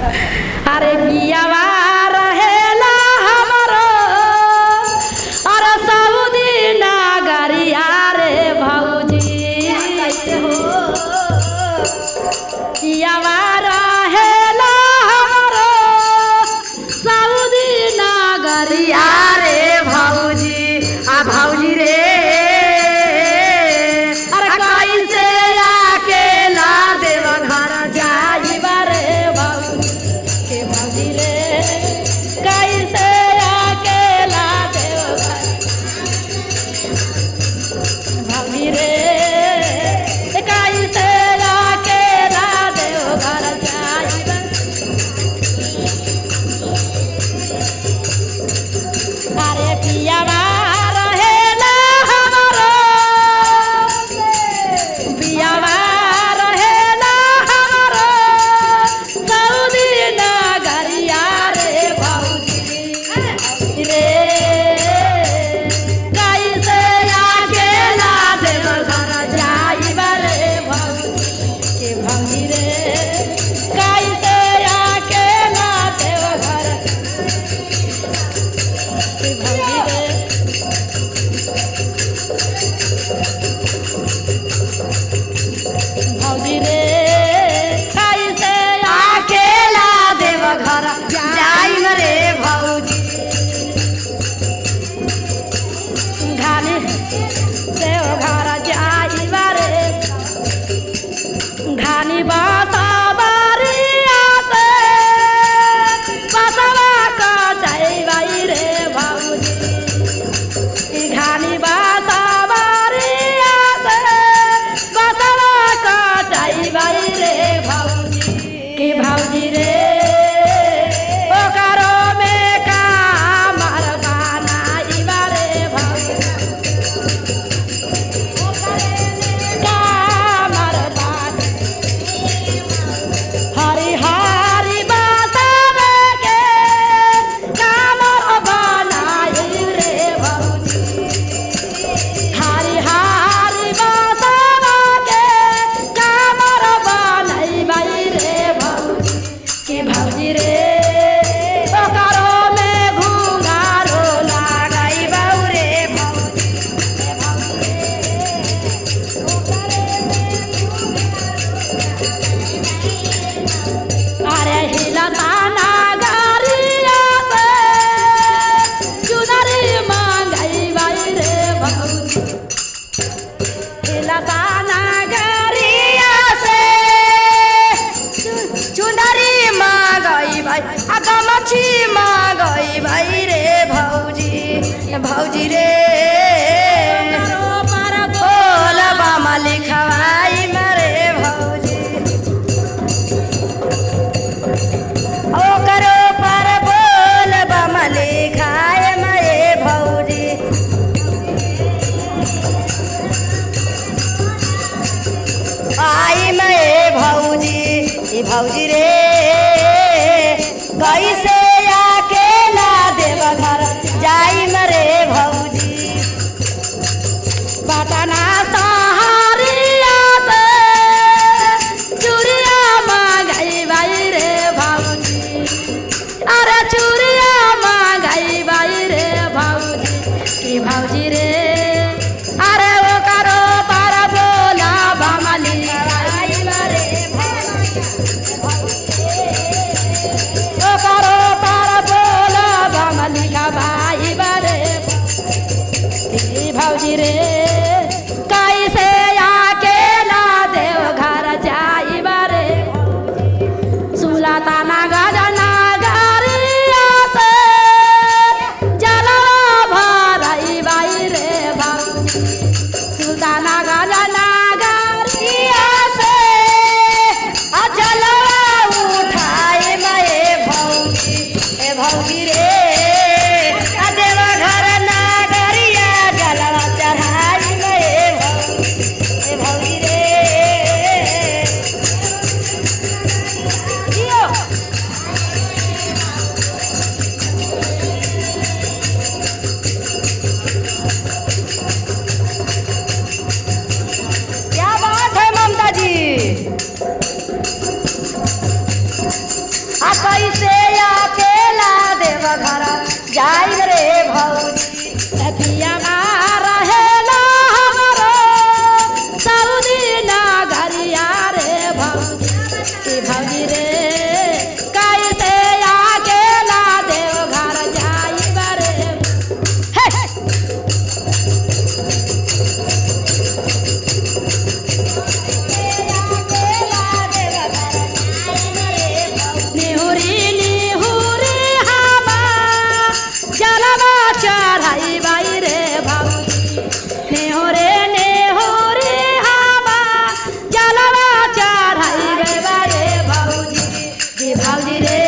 अरे पियावा रहेला हमरो अरे सऊदी नगरिया रे भौजी पियावा रहेला हमरो सऊदी नगरिया रे भौजी आ भौजी रे भौजी रे बोल बामा लिखवाई मरे भौजी ओ करो पर बोल बामा लिखाए मरे भौजी आई मरे भौजी भौजी रे कैसे अकेला देव घर जाई मरे भौजी पटना सहारिया से चूड़िया मांगाई बाई रे भौजी अरे चूड़िया मांगाई बाई रे भौजी की भौजी रे अरे वो करो पर बोला बमली आई मरे ओ करो पर बोला बमली का भाई बरे भौजी रे कैसे अकेला देव घर जाई बरे सुलताना गजना गरिया से जलवा भराई बाई रे भौजी सुलताना गजना गरिया से जलवा उठाए मये भौजी ए भौजी रे कैसे अकेला देव घर जाई रे भौजी पिया रहेला हमरो सऊदी नगरिया रे भौजी भौजी रे कैसे अकेला देव घर जाई रे चढ़ाई बाई रे भौजी नेहोरे नेहोरे हवा जलवा चढ़ाई रे भौजी रे